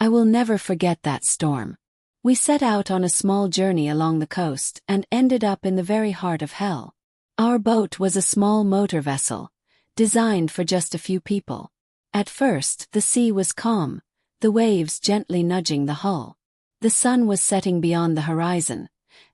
I will never forget that storm. We set out on a small journey along the coast and ended up in the very heart of hell. Our boat was a small motor vessel, designed for just a few people. At first, the sea was calm, the waves gently nudging the hull. The sun was setting beyond the horizon,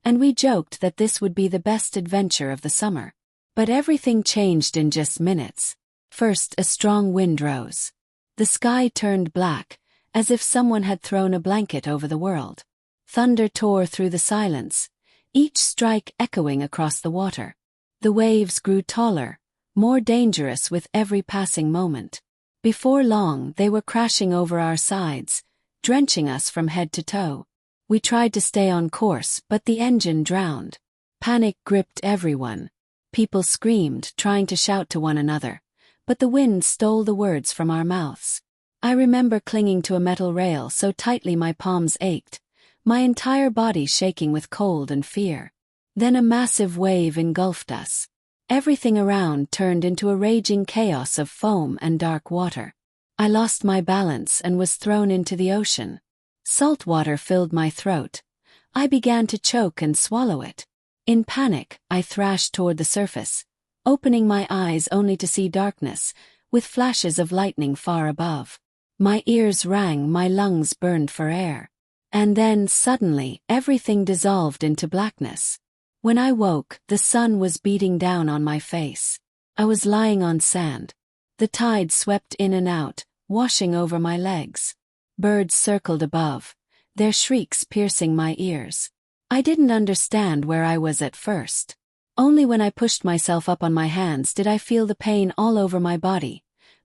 and we joked that this would be the best adventure of the summer. But everything changed in just minutes. First, a strong wind rose. The sky turned black, as if someone had thrown a blanket over the world. Thunder tore through the silence, each strike echoing across the water. The waves grew taller, more dangerous with every passing moment. Before long, they were crashing over our sides, drenching us from head to toe. We tried to stay on course, but the engine drowned. Panic gripped everyone. People screamed, trying to shout to one another, but the wind stole the words from our mouths. I remember clinging to a metal rail so tightly my palms ached, my entire body shaking with cold and fear. Then a massive wave engulfed us. Everything around turned into a raging chaos of foam and dark water. I lost my balance and was thrown into the ocean. Salt water filled my throat. I began to choke and swallow it. In panic, I thrashed toward the surface, opening my eyes only to see darkness, with flashes of lightning far above. My ears rang, my lungs burned for air. And then, suddenly, everything dissolved into blackness. When I woke, the sun was beating down on my face. I was lying on sand. The tide swept in and out, washing over my legs. Birds circled above, their shrieks piercing my ears. I didn't understand where I was at first. Only when I pushed myself up on my hands did I feel the pain all over my body.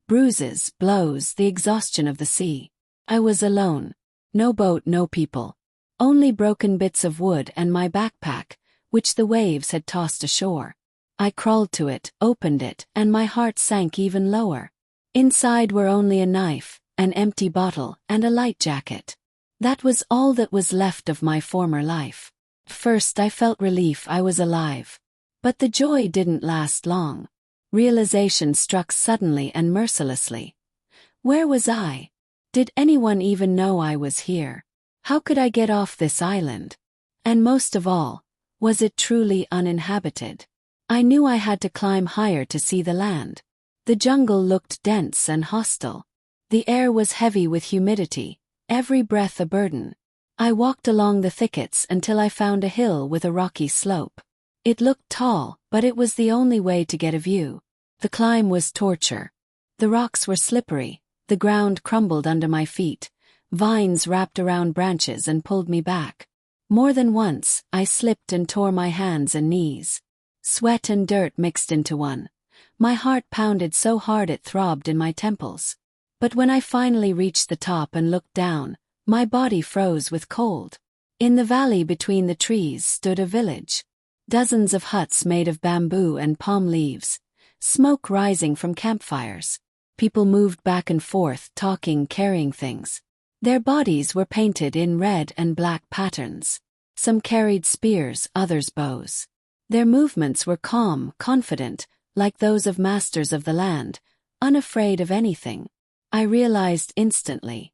Bruises, blows, the exhaustion of the sea. I was alone. No boat, no people. Only broken bits of wood and my backpack, which the waves had tossed ashore. I crawled to it, opened it, and my heart sank even lower. Inside were only a knife, an empty bottle, and a light jacket. That was all that was left of my former life. First I felt relief I was alive. But the joy didn't last long. Realization struck suddenly and mercilessly. Where was I? Did anyone even know I was here? How could I get off this island? And most of all, was it truly uninhabited? I knew I had to climb higher to see the land. The jungle looked dense and hostile. The air was heavy with humidity, every breath a burden. I walked along the thickets until I found a hill with a rocky slope. It looked tall, but it was the only way to get a view. The climb was torture. The rocks were slippery, the ground crumbled under my feet, vines wrapped around branches and pulled me back. More than once, I slipped and tore my hands and knees. Sweat and dirt mixed into one. My heart pounded so hard it throbbed in my temples. But when I finally reached the top and looked down, my body froze with cold. In the valley between the trees stood a village. Dozens of huts made of bamboo and palm leaves, smoke rising from campfires. People moved back and forth, talking, carrying things. Their bodies were painted in red and black patterns. Some carried spears, others bows. Their movements were calm, confident, like those of masters of the land, unafraid of anything. I realized instantly.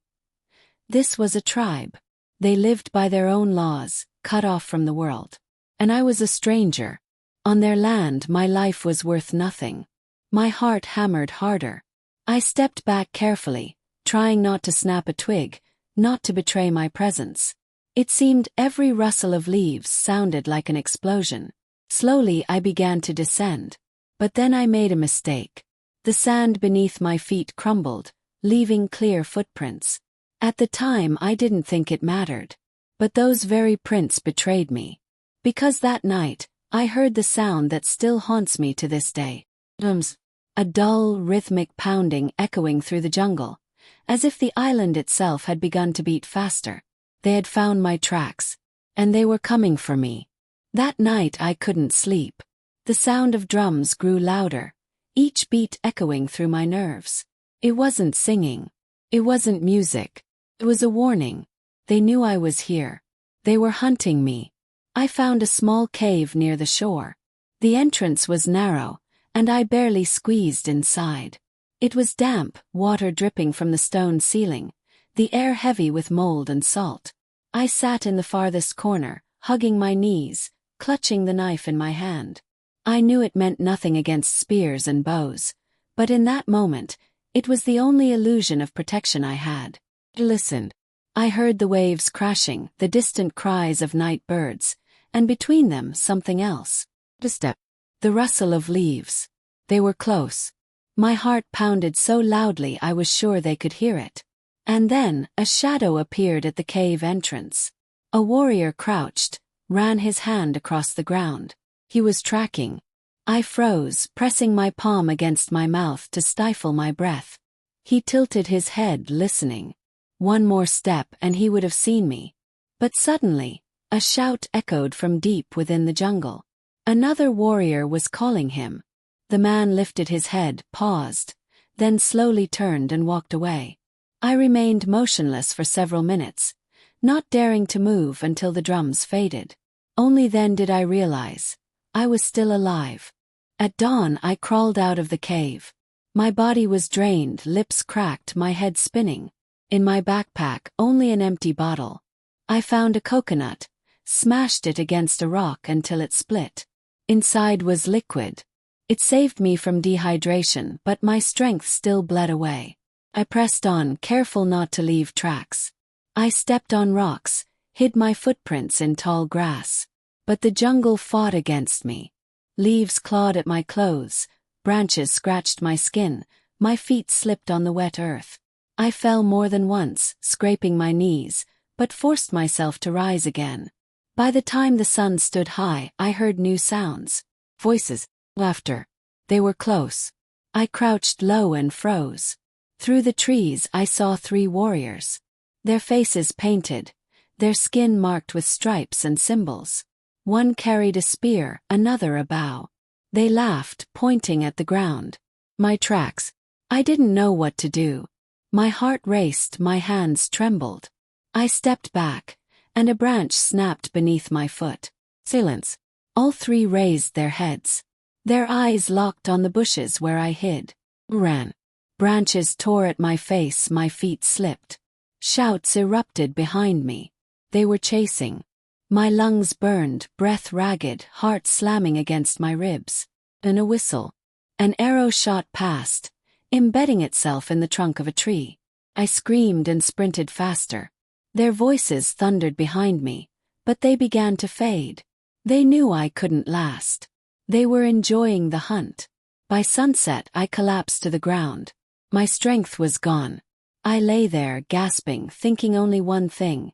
This was a tribe. They lived by their own laws, cut off from the world. And I was a stranger. On their land, my life was worth nothing. My heart hammered harder. I stepped back carefully, trying not to snap a twig, not to betray my presence. It seemed every rustle of leaves sounded like an explosion. Slowly I began to descend. But then I made a mistake. The sand beneath my feet crumbled, leaving clear footprints. At the time I didn't think it mattered. But those very prints betrayed me. Because that night, I heard the sound that still haunts me to this day. Drums. A dull, rhythmic pounding echoing through the jungle, as if the island itself had begun to beat faster. They had found my tracks, and they were coming for me. That night I couldn't sleep. The sound of drums grew louder, each beat echoing through my nerves. It wasn't singing. It wasn't music. It was a warning. They knew I was here. They were hunting me. I found a small cave near the shore. The entrance was narrow, and I barely squeezed inside. It was damp, water dripping from the stone ceiling, the air heavy with mold and salt. I sat in the farthest corner, hugging my knees, clutching the knife in my hand. I knew it meant nothing against spears and bows, but in that moment, it was the only illusion of protection I had. I listened. I heard the waves crashing, the distant cries of night birds, and between them something else. A step. The rustle of leaves. They were close. My heart pounded so loudly I was sure they could hear it. And then, a shadow appeared at the cave entrance. A warrior crouched, ran his hand across the ground. He was tracking. I froze, pressing my palm against my mouth to stifle my breath. He tilted his head, listening. One more step and he would have seen me. But suddenly, a shout echoed from deep within the jungle. Another warrior was calling him. The man lifted his head, paused, then slowly turned and walked away. I remained motionless for several minutes, not daring to move until the drums faded. Only then did I realize I was still alive. At dawn I crawled out of the cave. My body was drained, lips cracked, my head spinning. In my backpack, only an empty bottle. I found a coconut, smashed it against a rock until it split. Inside was liquid. It saved me from dehydration, but my strength still bled away. I pressed on, careful not to leave tracks. I stepped on rocks, hid my footprints in tall grass. But the jungle fought against me. Leaves clawed at my clothes, branches scratched my skin, my feet slipped on the wet earth. I fell more than once, scraping my knees, but forced myself to rise again. By the time the sun stood high, I heard new sounds. Voices, laughter. They were close. I crouched low and froze. Through the trees I saw 3 warriors. Their faces painted, their skin marked with stripes and symbols. One carried a spear, another a bow. They laughed, pointing at the ground. My tracks. I didn't know what to do. My heart raced, my hands trembled. I stepped back, and a branch snapped beneath my foot. Silence. All 3 raised their heads. Their eyes locked on the bushes where I hid. Ran. Branches tore at my face, my feet slipped. Shouts erupted behind me. They were chasing. My lungs burned, breath ragged, heart slamming against my ribs. And a whistle. An arrow shot past, embedding itself in the trunk of a tree. I screamed and sprinted faster. Their voices thundered behind me, but they began to fade. They knew I couldn't last. They were enjoying the hunt. By sunset I collapsed to the ground. My strength was gone. I lay there, gasping, thinking only one thing.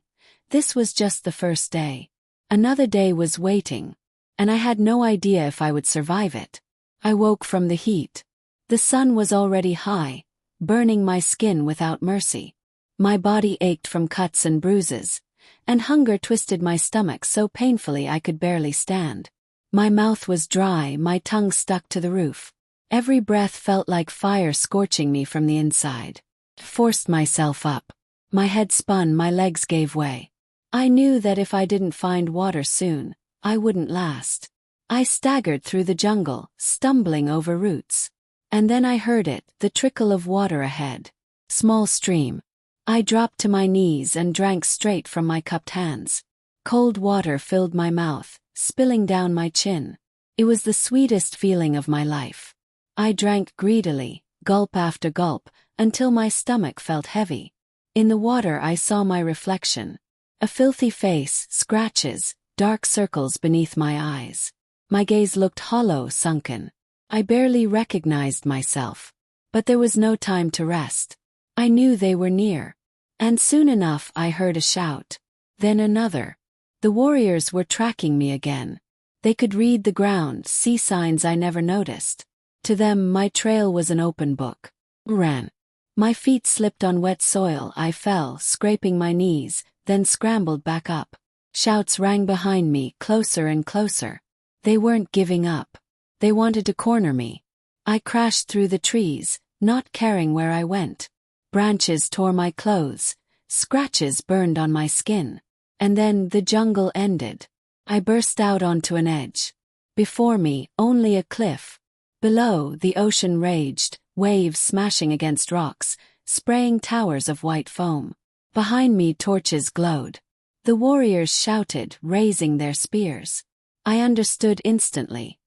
This was just the first day. Another day was waiting, and I had no idea if I would survive it. I woke from the heat. The sun was already high, burning my skin without mercy. My body ached from cuts and bruises, and hunger twisted my stomach so painfully I could barely stand. My mouth was dry, my tongue stuck to the roof. Every breath felt like fire scorching me from the inside. I forced myself up. My head spun, my legs gave way. I knew that if I didn't find water soon, I wouldn't last. I staggered through the jungle, stumbling over roots. And then I heard it, the trickle of water ahead. Small stream. I dropped to my knees and drank straight from my cupped hands. Cold water filled my mouth, spilling down my chin. It was the sweetest feeling of my life. I drank greedily, gulp after gulp, until my stomach felt heavy. In the water I saw my reflection. A filthy face, scratches, dark circles beneath my eyes. My gaze looked hollow, sunken. I barely recognized myself. But there was no time to rest. I knew they were near. And soon enough I heard a shout. Then another. The warriors were tracking me again. They could read the ground, see signs I never noticed. To them my trail was an open book. Ran. My feet slipped on wet soil, I fell, scraping my knees, then scrambled back up. Shouts rang behind me, closer and closer. They weren't giving up. They wanted to corner me. I crashed through the trees, not caring where I went. Branches tore my clothes, scratches burned on my skin. And then the jungle ended. I burst out onto an edge. Before me, only a cliff. Below, the ocean raged, waves smashing against rocks, spraying towers of white foam. Behind me torches glowed. The warriors shouted, raising their spears. I understood instantly.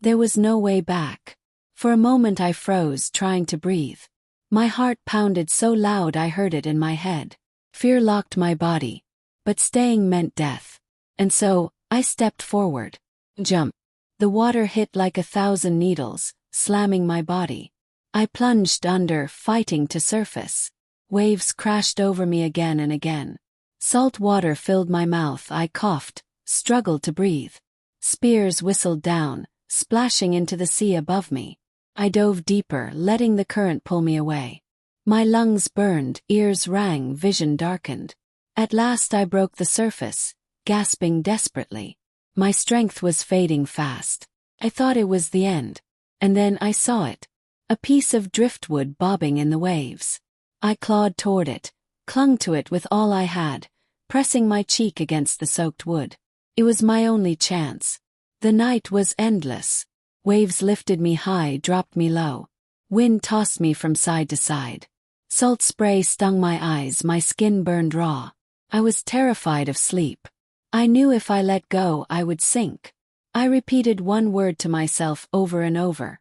There was no way back. For a moment I froze, trying to breathe. My heart pounded so loud I heard it in my head. Fear locked my body. But staying meant death. And so, I stepped forward. Jump. The water hit like 1,000 needles, slamming my body. I plunged under, fighting to surface. Waves crashed over me again and again. Salt water filled my mouth. I coughed, struggled to breathe. Spears whistled down, splashing into the sea above me. I dove deeper, letting the current pull me away. My lungs burned, ears rang, vision darkened. At last I broke the surface, gasping desperately. My strength was fading fast. I thought it was the end. And then I saw it. A piece of driftwood bobbing in the waves. I clawed toward it, clung to it with all I had, pressing my cheek against the soaked wood. It was my only chance. The night was endless. Waves lifted me high, dropped me low. Wind tossed me from side to side. Salt spray stung my eyes, my skin burned raw. I was terrified of sleep. I knew if I let go, I would sink. I repeated one word to myself over and over.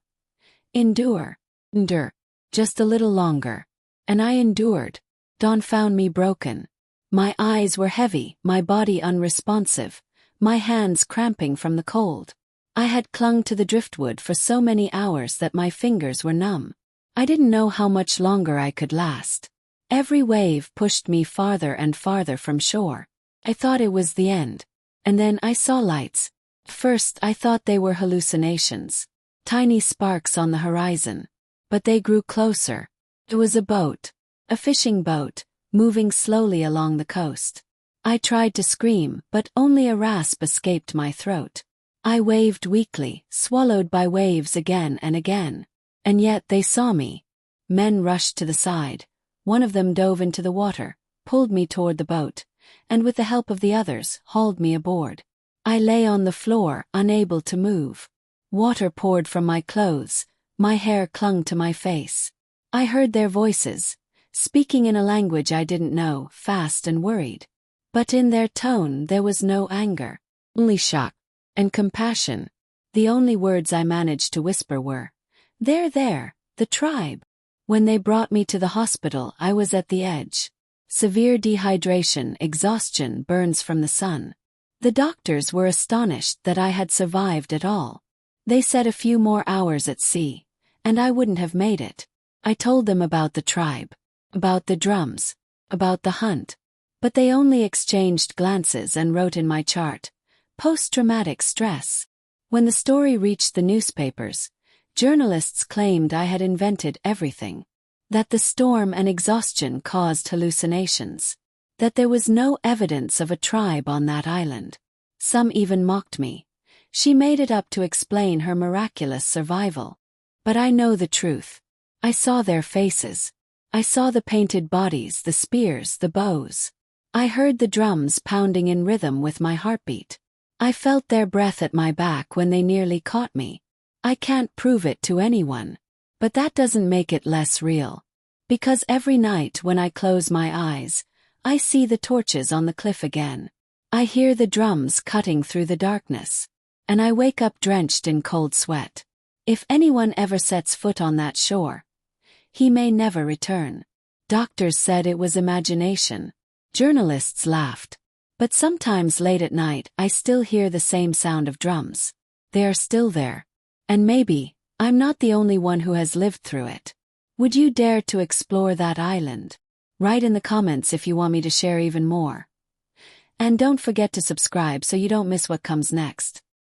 Endure. Endure. Just a little longer. And I endured. Dawn found me broken. My eyes were heavy, my body unresponsive, my hands cramping from the cold. I had clung to the driftwood for so many hours that my fingers were numb. I didn't know how much longer I could last. Every wave pushed me farther and farther from shore. I thought it was the end. And then I saw lights. First I thought they were hallucinations. Tiny sparks on the horizon. But they grew closer. It was a boat. A fishing boat, moving slowly along the coast. I tried to scream, but only a rasp escaped my throat. I waved weakly, swallowed by waves again and again. And yet they saw me. Men rushed to the side. One of them dove into the water, pulled me toward the boat, and with the help of the others, hauled me aboard. I lay on the floor, unable to move. Water poured from my clothes, my hair clung to my face. I heard their voices, speaking in a language I didn't know, fast and worried. But in their tone there was no anger, only shock and compassion. The only words I managed to whisper were, "They're there, the tribe." When they brought me to the hospital, I was at the edge. Severe dehydration, exhaustion, burns from the sun. The doctors were astonished that I had survived at all. They said a few more hours at sea, and I wouldn't have made it. I told them about the tribe, about the drums, about the hunt. But they only exchanged glances and wrote in my chart, "Post-traumatic stress." When the story reached the newspapers, journalists claimed I had invented everything. That the storm and exhaustion caused hallucinations. That there was no evidence of a tribe on that island. Some even mocked me. She made it up to explain her miraculous survival. But I know the truth. I saw their faces. I saw the painted bodies, the spears, the bows. I heard the drums pounding in rhythm with my heartbeat. I felt their breath at my back when they nearly caught me. I can't prove it to anyone. But that doesn't make it less real. Because every night when I close my eyes, I see the torches on the cliff again. I hear the drums cutting through the darkness. And I wake up drenched in cold sweat. If anyone ever sets foot on that shore, he may never return. Doctors said it was imagination. Journalists laughed. But sometimes late at night I still hear the same sound of drums. They are still there. And maybe, I'm not the only one who has lived through it. Would you dare to explore that island? Write in the comments if you want me to share even more. And don't forget to subscribe so you don't miss what comes next.